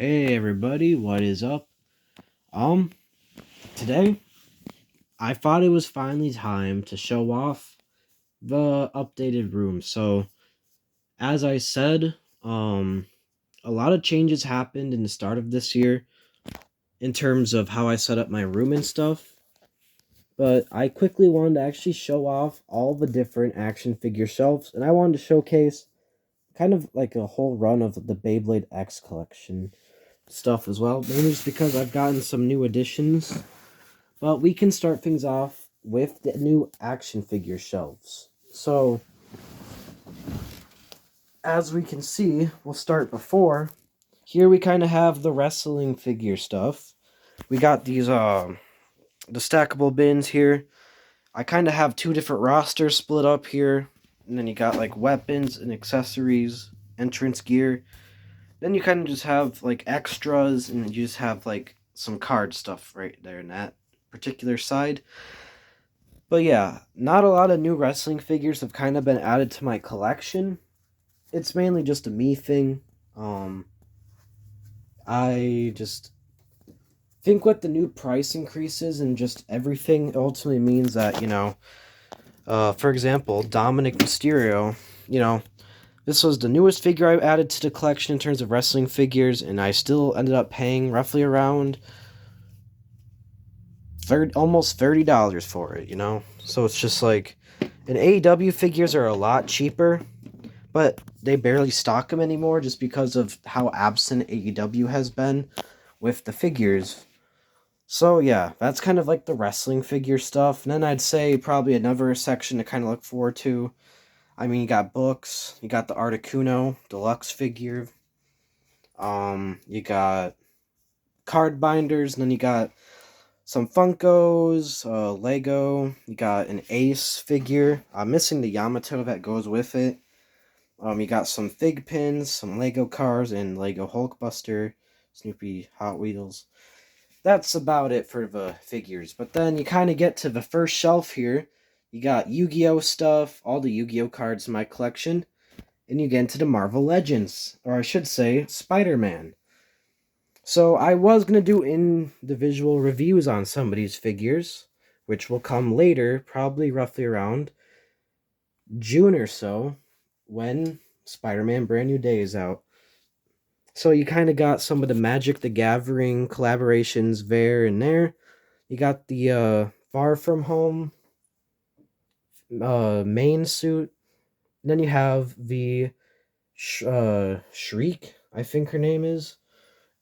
Hey everybody, what is up? Um, Today I thought it was finally time to show off the updated room. So, as I said, a lot of changes happened in the start of this year in terms of how I set up my room and stuff. But I quickly wanted to actually show off all the different action figure shelves, and I wanted to showcase kind of like a whole run of the Beyblade X collection stuff as well, mainly just because I've gotten some new additions. But we can start things off with the new action figure shelves. So, as we can see, we'll start before. Here we kind of have the wrestling figure stuff. We got these the stackable bins here. I kind of have two different rosters split up here. And then you got like weapons and accessories, entrance gear. Then you kind of just have like extras and you just have like some card stuff right there in that particular side. But yeah, not a lot of new wrestling figures have kind of been added to my collection. It's mainly just a me thing. Um, I just think with the new price increases and just everything ultimately means that, for example, Dominic Mysterio, this was the newest figure I added to the collection in terms of wrestling figures, and I still ended up paying roughly around almost $30 for it. So it's just like, and AEW figures are a lot cheaper, but they barely stock them anymore just because of how absent AEW has been with the figures. So yeah, that's kind of like the wrestling figure stuff. And then I'd say probably another section to kind of look forward to. I mean, you got books, you got the Articuno deluxe figure, you got card binders, and then you got some Funkos, Lego. You got an Ace figure. I'm missing the Yamato that goes with it. You got some Fig pins, some Lego cars, and Lego Hulkbuster, Snoopy Hot Wheels. That's about it for the figures. But then you kind of get to the first shelf here. You got Yu-Gi-Oh stuff, all the Yu-Gi-Oh cards in my collection, and you get into the Marvel Legends, or I should say, Spider-Man. So I was going to do individual reviews on some of these figures, which will come later, probably roughly around June or so, when Spider-Man Brand New Day is out. So you kind of got some of the Magic the Gathering collaborations there and there. You got the Far From Home main suit. And then you have the Shriek, I think her name is,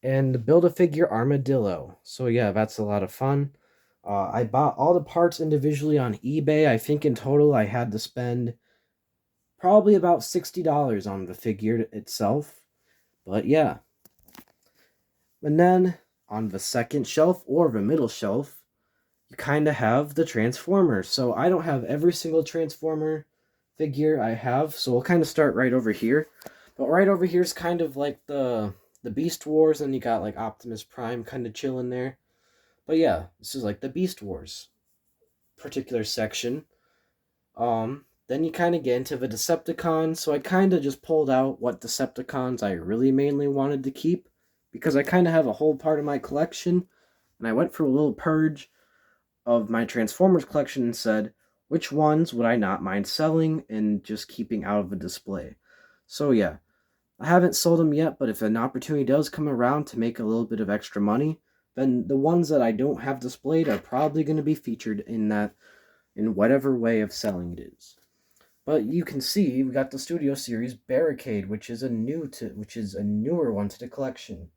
and the Build-A-Figure Armadillo. So yeah, that's a lot of fun. I bought all the parts individually on eBay. I think in total I had to spend probably about $60 on the figure itself. But yeah. And then on the second shelf or the middle shelf, you kind of have the Transformers. So I don't have every single Transformer figure I have, so we'll kind of start right over here. But right over here is kind of like the Beast Wars, and you got like Optimus Prime kind of chilling there. But yeah, this is like the Beast Wars particular section. Then you kind of get into the Decepticons, so I kind of just pulled out what Decepticons I really mainly wanted to keep, because I kind of have a whole part of my collection, and I went for a little purge of my Transformers collection and said, which ones would I not mind selling and just keeping out of the display? So yeah, I haven't sold them yet, but if an opportunity does come around to make a little bit of extra money, then the ones that I don't have displayed are probably going to be featured in whatever way of selling it is. But you can see we got the Studio Series Barricade, which is a newer one to the collection.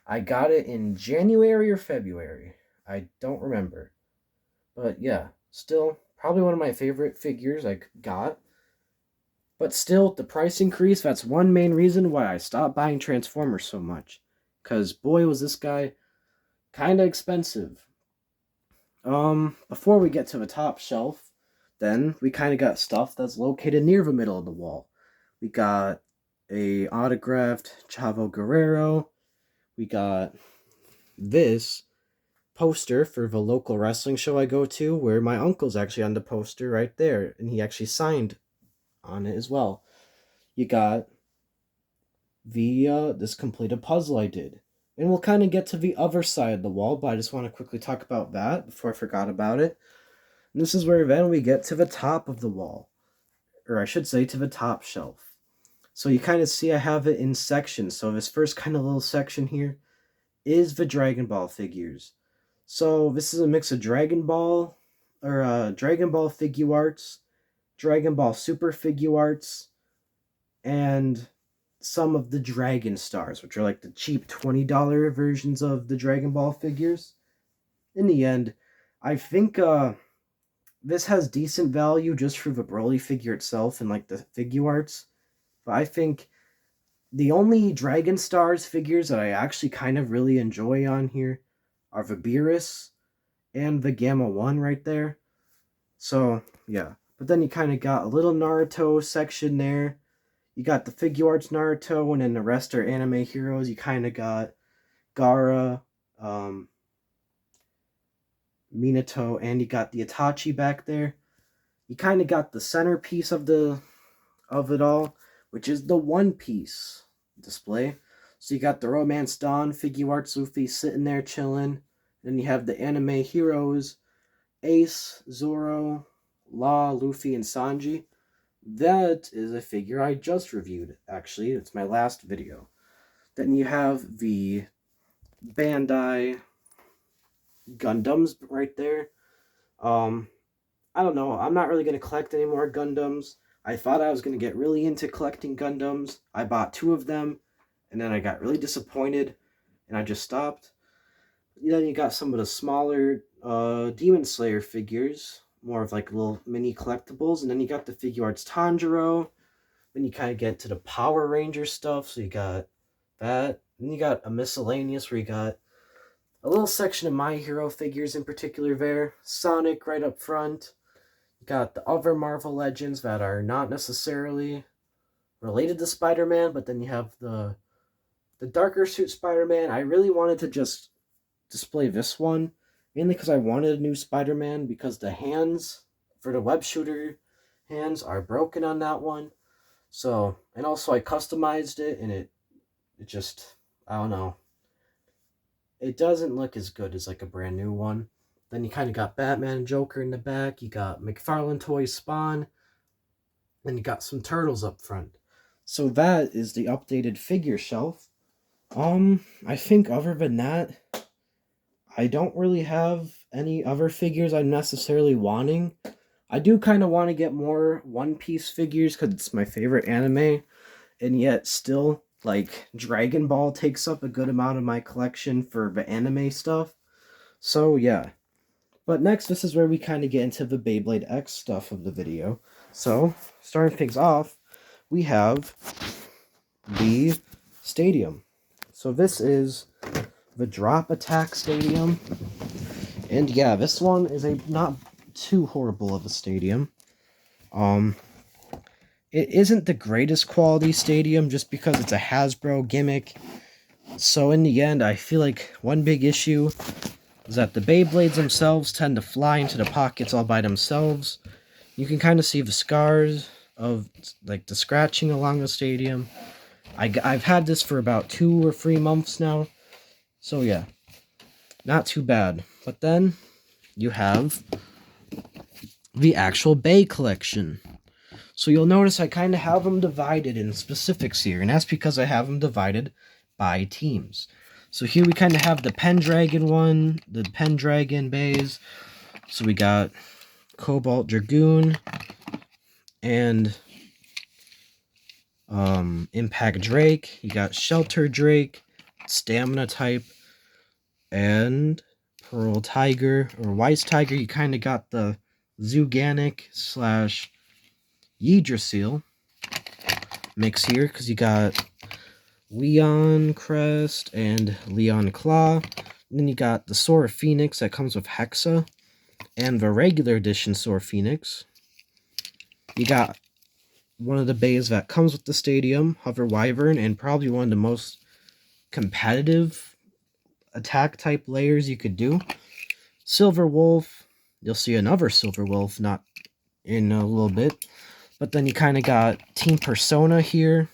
I got it in January or February. I don't remember. But yeah, still probably one of my favorite figures I got. But still, the price increase, that's one main reason why I stopped buying Transformers so much. Because boy, was this guy kind of expensive. Before we get to the top shelf, then we kind of got stuff that's located near the middle of the wall. We got a autographed Chavo Guerrero. We got this poster for the local wrestling show I go to, where my uncle's actually on the poster right there, and he actually signed on it as well. You got this completed puzzle I did. And we'll kind of get to the other side of the wall, but I just want to quickly talk about that before I forgot about it. And this is where then we get to the top of the wall, or I should say to the top shelf. So you kind of see I have it in sections. So this first kind of little section here is the Dragon Ball figures. So this is a mix of Dragon Ball, or Dragon Ball Figuarts, Dragon Ball Super Figuarts, and some of the Dragon Stars, which are like the cheap $20 versions of the Dragon Ball figures. In the end, I think this has decent value just for the Broly figure itself and like the Figuarts. But I think the only Dragon Stars figures that I actually kind of really enjoy on here are the Beerus and the Gamma 1 right there. So, yeah. But then you kind of got a little Naruto section there. You got the Figuarts Naruto, and then the rest are anime heroes. You kind of got Gaara, Minato, and you got the Itachi back there. You kind of got the centerpiece of it all, which is the One Piece display. So you got the Romance Dawn Figuarts Luffy sitting there chilling. Then you have the anime heroes, Ace, Zoro, Law, Luffy, and Sanji. That is a figure I just reviewed, actually. It's my last video. Then you have the Bandai Gundams right there. I don't know. I'm not really going to collect any more Gundams. I thought I was going to get really into collecting Gundams. I bought 2 of them, and then I got really disappointed, and I just stopped. Then you got some of the smaller Demon Slayer figures, more of like little mini collectibles, and then you got the Figuarts Tanjiro. Then you kind of get to the Power Ranger stuff, so you got that. Then you got a miscellaneous where you got a little section of My Hero figures in particular there. Sonic right up front. You got the other Marvel Legends that are not necessarily related to Spider-Man, but then you have the darker suit Spider-Man. I really wanted to just display this one, mainly because I wanted a new Spider-Man, because the hands for the web shooter hands are broken on that one. So, and also I customized it, and it just, I don't know. It doesn't look as good as like a brand new one. Then you kind of got Batman and Joker in the back. You got McFarlane Toys Spawn. Then you got some turtles up front. So that is the updated figure shelf. I think other than that, I don't really have any other figures I'm necessarily wanting. I do kind of want to get more One Piece figures because it's my favorite anime, and yet still, like, Dragon Ball takes up a good amount of my collection for the anime stuff. So, yeah. But next, this is where we kind of get into the Beyblade X stuff of the video. So, starting things off, we have the stadium. So this is the Drop Attack Stadium. And yeah, this one is a not too horrible of a stadium. It isn't the greatest quality stadium just because it's a Hasbro gimmick. So in the end, I feel like one big issue is that the Beyblades themselves tend to fly into the pockets all by themselves. You can kind of see the scars of like the scratching along the stadium. I've had this for about 2 or 3 months now. So yeah, not too bad. But then you have the actual Bay collection. So you'll notice I kind of have them divided in specifics here, and that's because I have them divided by teams. So here we kind of have the Pendragon one, the Pendragon bays. So we got Cobalt Dragoon and Impact Drake. You got Shelter Drake, Stamina type, and Pearl Tiger or Wise Tiger. You kind of got the Zuganic / Yggdrasil mix here because you got Leon Crest and Leon Claw. And then you got the Sora Phoenix that comes with Hexa and the regular edition Sora Phoenix. You got one of the bays that comes with the stadium, Hover Wyvern, and probably one of the most competitive attack type layers you could do. Silver Wolf. You'll see another Silver Wolf not in a little bit. But then you kind of got Team Persona here.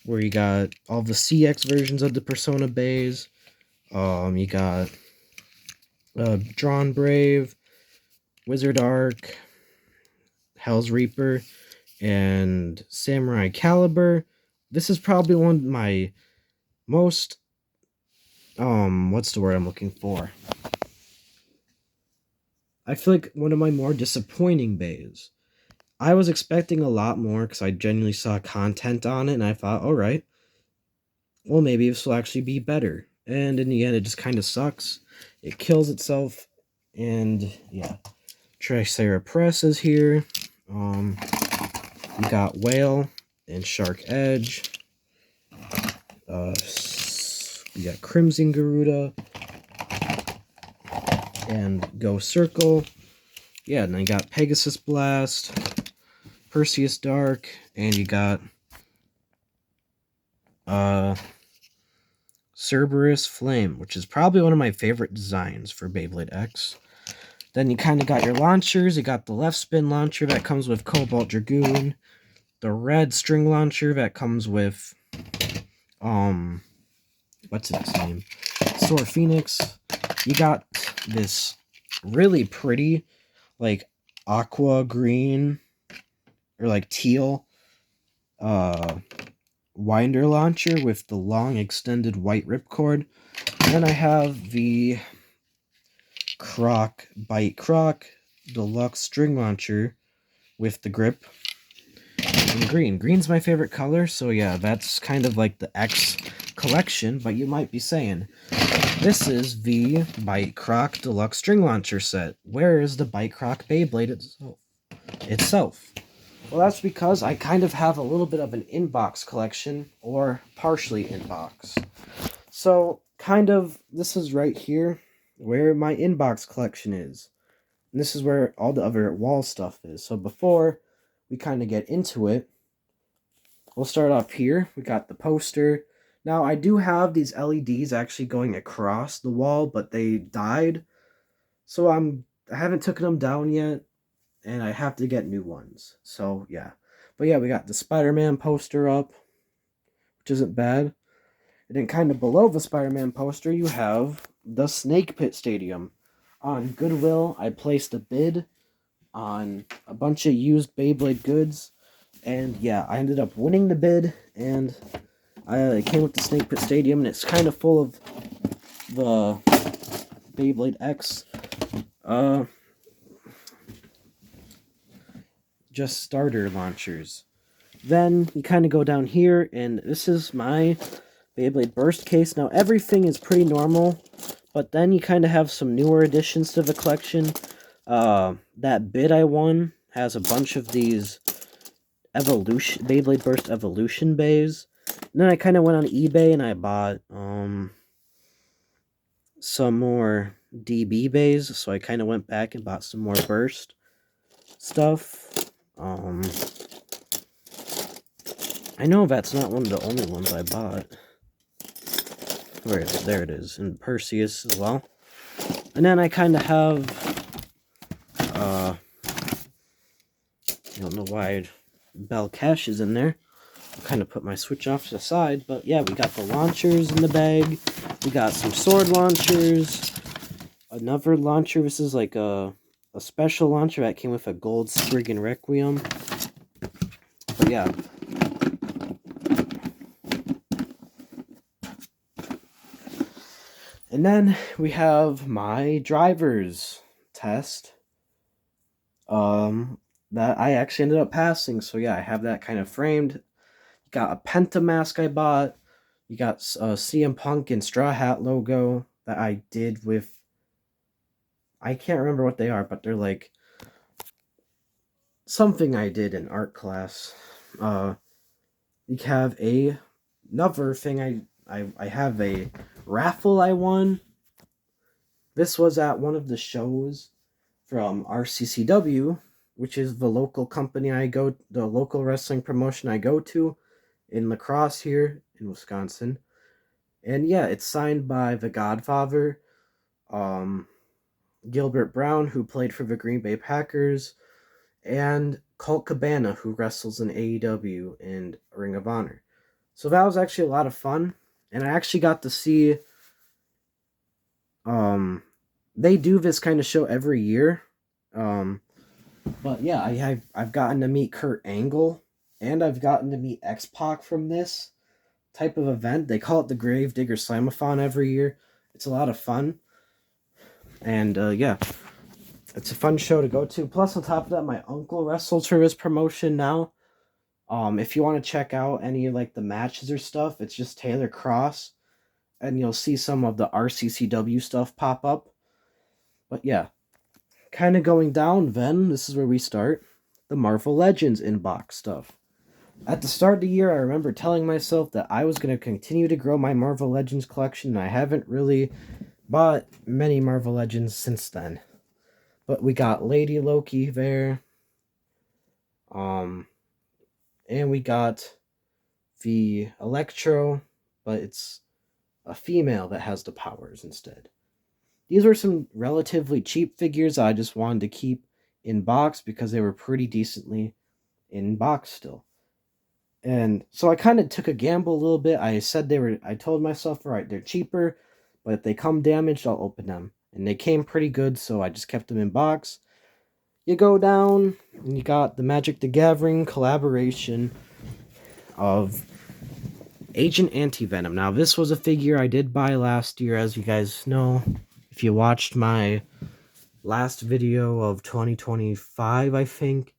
where you got all the CX versions of the Persona bays. You got Drawn Brave, Wizard Arc, Hell's Reaper, and Samurai Caliber. This is probably one of my most what's the word I'm looking for? I feel like one of my more disappointing bays. I was expecting a lot more because I genuinely saw content on it and I thought, all right, well, maybe this will actually be better. And in the end, it just kind of sucks. It kills itself. And yeah, Tricera Press is here. You got Whale and Shark Edge. You got Crimson Garuda and Go Circle. Yeah, and then you got Pegasus Blast, Perseus Dark, and you got Cerberus Flame, which is probably one of my favorite designs for Beyblade X. Then you kind of got your launchers. You got the left spin launcher that comes with Cobalt Dragoon, the red string launcher that comes with what's its name? Sword Phoenix. You got this really pretty, like aqua green or like teal winder launcher with the long extended white ripcord. And then I have the Bite Croc Deluxe string launcher with the grip in green. Green's my favorite color, so yeah, that's kind of like the X collection, but you might be saying, this is the Bite Croc Deluxe string launcher set. Where is the Bite Croc Beyblade itself? Well, that's because I kind of have a little bit of an inbox collection, or partially inbox. So, kind of, this is right here where my inbox collection is. And this is where all the other wall stuff is. So before we kind of get into it, we'll start off here. We got the poster. Now, I do have these LEDs actually going across the wall, but they died. So I haven't taken them down yet, and I have to get new ones. So, yeah. But yeah, we got the Spider-Man poster up, which isn't bad. And then kind of below the Spider-Man poster, you have the Snake Pit Stadium. On Goodwill, I placed a bid on a bunch of used Beyblade goods. And yeah, I ended up winning the bid, and it came with the Snake Pit Stadium, and it's kind of full of the Beyblade X just starter launchers. Then you kind of go down here, and this is my Beyblade Burst case. Now, everything is pretty normal, but then you kind of have some newer additions to the collection. That bid I won has a bunch of these Beyblade Burst Evolution bays. And then I kind of went on eBay and I bought some more DB bays, so I kind of went back and bought some more Burst stuff. I know that's not one of the only ones I bought. Where is it? There it is. And Perseus as well. And then I kind of have, I don't know why Bell Cash is in there. I'll kind of put my Switch off to the side. But yeah, we got the launchers in the bag. We got some sword launchers. Another launcher. This is like a special launcher that came with a gold Spriggan Requiem. But yeah. And then we have my driver's test. That I actually ended up passing. So yeah, I have that kind of framed. You got a Penta mask I bought. You got CM Punk and Straw Hat logo that I did with, I can't remember what they are, but they're like something I did in art class. You have another thing I have a raffle I won. This was at one of the shows from RCCW, which is the local company the local wrestling promotion I go to in La Crosse here in Wisconsin. And yeah, it's signed by The Godfather, Gilbert Brown, who played for the Green Bay Packers, and Colt Cabana, who wrestles in AEW and Ring of Honor. So that was actually a lot of fun. And I actually got to see um they do this kind of show every year. Um but yeah, I've gotten to meet Kurt Angle and I've gotten to meet X-Pac from this type of event. They call it the Gravedigger Slamathon every year. It's a lot of fun. And yeah, it's a fun show to go to. Plus, on top of that, my uncle wrestles for his promotion now. If you want to check out any of like the matches or stuff, it's just Taylor Cross, and you'll see some of the RCCW stuff pop up. But yeah, kind of going down. Then this is where we start the Marvel Legends inbox stuff. At the start of the year, I remember telling myself that I was going to continue to grow my Marvel Legends collection, and I haven't really bought many Marvel Legends since then. But we got Lady Loki there. Um, and we got the Electro, but it's a female that has the powers instead. These were some relatively cheap figures I just wanted to keep in box because they were pretty decently in box still. And so I kind of took a gamble a little bit. I told myself, all right, they're cheaper, but if they come damaged, I'll open them. And they came pretty good, so I just kept them in box. You go down, and you got the Magic the Gathering collaboration of Agent Anti-Venom. Now, this was a figure I did buy last year, as you guys know. If you watched my last video of 2025, I think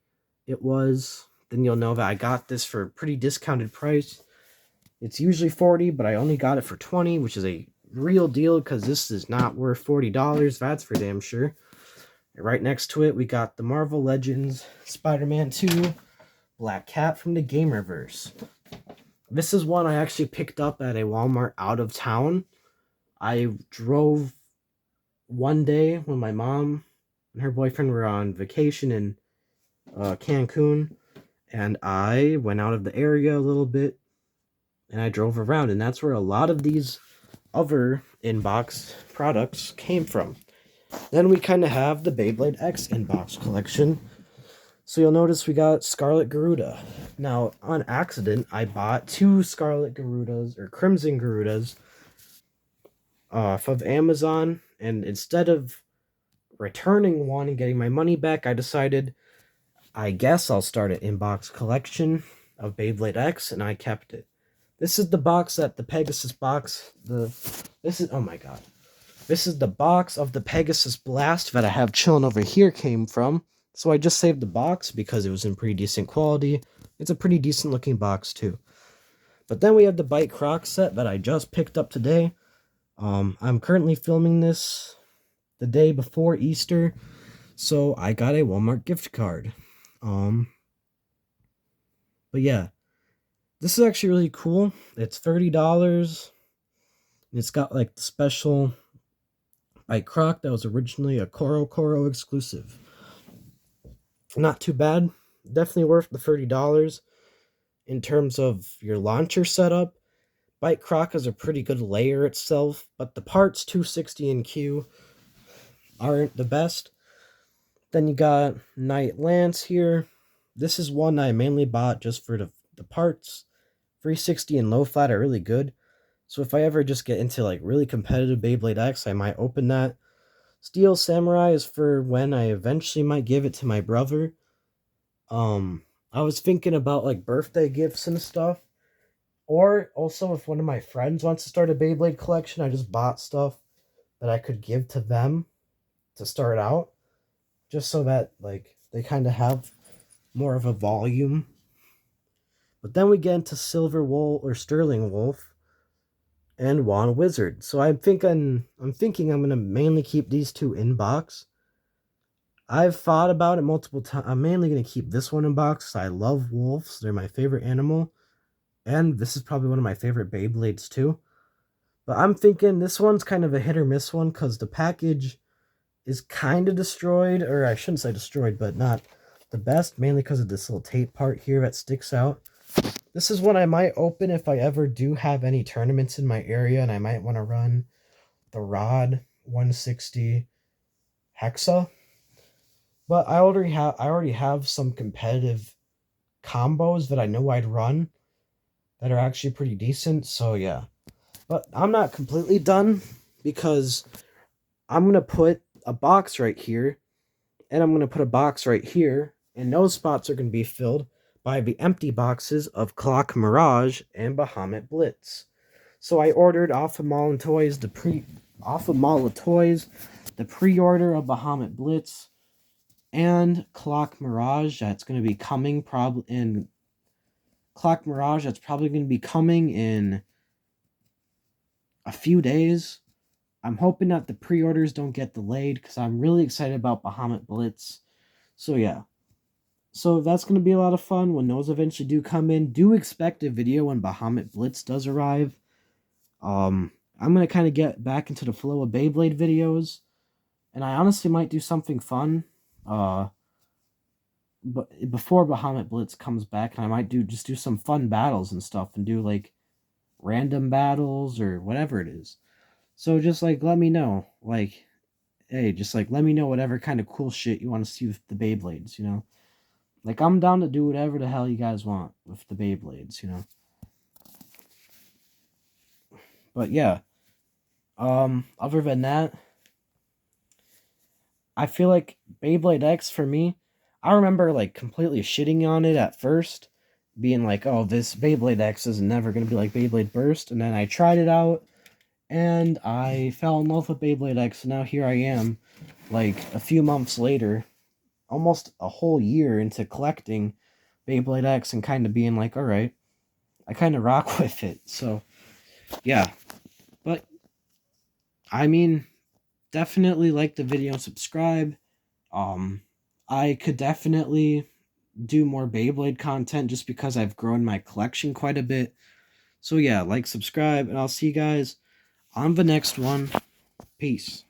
it was, then you'll know that I got this for a pretty discounted price. It's usually $40, but I only got it for $20, which is a real deal because this is not worth $40. That's for damn sure. Right next to it, we got the Marvel Legends Spider-Man 2 Black Cat from the Gamerverse. This is one I actually picked up at a Walmart out of town. I drove one day when my mom and her boyfriend were on vacation in Cancun, and I went out of the area a little bit, and I drove around, and that's where a lot of these other inbox products came from. Then we kind of have the Beyblade X inbox collection. So you'll notice we got Scarlet Garuda. Now, on accident, I bought 2 Scarlet Garudas, or Crimson Garudas, off of Amazon, and instead of returning one and getting my money back, I decided, I guess I'll start an inbox collection of Beyblade X, and I kept it. This is the box that the Pegasus box, oh my god. This is the box of the Pegasus Blast that I have chilling over here came from. So I just saved the box because it was in pretty decent quality. It's a pretty decent looking box too. But then we have the Bite Croc set that I just picked up today. I'm currently filming this the day before Easter, so I got a Walmart gift card. But yeah, this is actually really cool. It's $30. It's got like the special Bite Croc that was originally a Koro exclusive. Not too bad. Definitely worth the $30. In terms of your launcher setup, Bite Croc is a pretty good layer itself, but the parts 260 and Q aren't the best. Then you got Knight Lance here. This is one I mainly bought just for the parts. 360 and low flat are really good. So if I ever just get into like really competitive Beyblade X, I might open that. Steel Samurai is for when I eventually might give it to my brother. I was thinking about like birthday gifts and stuff. Or also if one of my friends wants to start a Beyblade collection, I just bought stuff that I could give to them to start out. Just so that like they kind of have more of a volume. But then we get into Silver Wolf or Sterling Wolf and Wand Wizard. So I'm thinking I'm gonna mainly keep these 2 in box. I've thought about it multiple times. I'm mainly gonna keep this one in box. I love wolves; they're my favorite animal, and this is probably one of my favorite Beyblades too. But I'm thinking this one's kind of a hit or miss one because the package is kind of destroyed, or I shouldn't say destroyed, but not the best, mainly because of this little tape part here that sticks out. This is one I might open if I ever do have any tournaments in my area, and I might want to run the Rod 160 Hexa. But I already have some competitive combos that I know I'd run that are actually pretty decent. So yeah, but I'm not completely done because I'm gonna put a box right here, and I'm gonna put a box right here, and those spots are gonna be filled by the empty boxes of Clock Mirage and Bahamut Blitz. So I ordered off of Mall and Toys off of Mall of Toys the pre-order of Bahamut Blitz and Clock Mirage that's going to be coming probably in Clock Mirage that's probably going to be coming in a few days. I'm hoping that the pre-orders don't get delayed because I'm really excited about Bahamut Blitz. So yeah. So that's going to be a lot of fun when those eventually do come in. Do expect a video when Bahamut Blitz does arrive. I'm going to kind of get back into the flow of Beyblade videos. And I honestly might do something fun. But before Bahamut Blitz comes back, and I might just do some fun battles and stuff and do like random battles or whatever it is. So just like let me know. Like, hey, just like let me know whatever kind of cool shit you want to see with the Beyblades, you know? Like I'm down to do whatever the hell you guys want with the Beyblades, you know. But yeah. Other than that, I feel like Beyblade X for me, I remember like completely shitting on it at first, being like, "Oh, this Beyblade X is never gonna be like Beyblade Burst," and then I tried it out, and I fell in love with Beyblade X. And now here I am, like a few months later, almost a whole year into collecting Beyblade X, and kind of being like, "All right, I kind of rock with it." So yeah, but I mean, definitely like the video and subscribe. I could definitely do more Beyblade content just because I've grown my collection quite a bit. So yeah, like, subscribe, and I'll see you guys on the next one. Peace.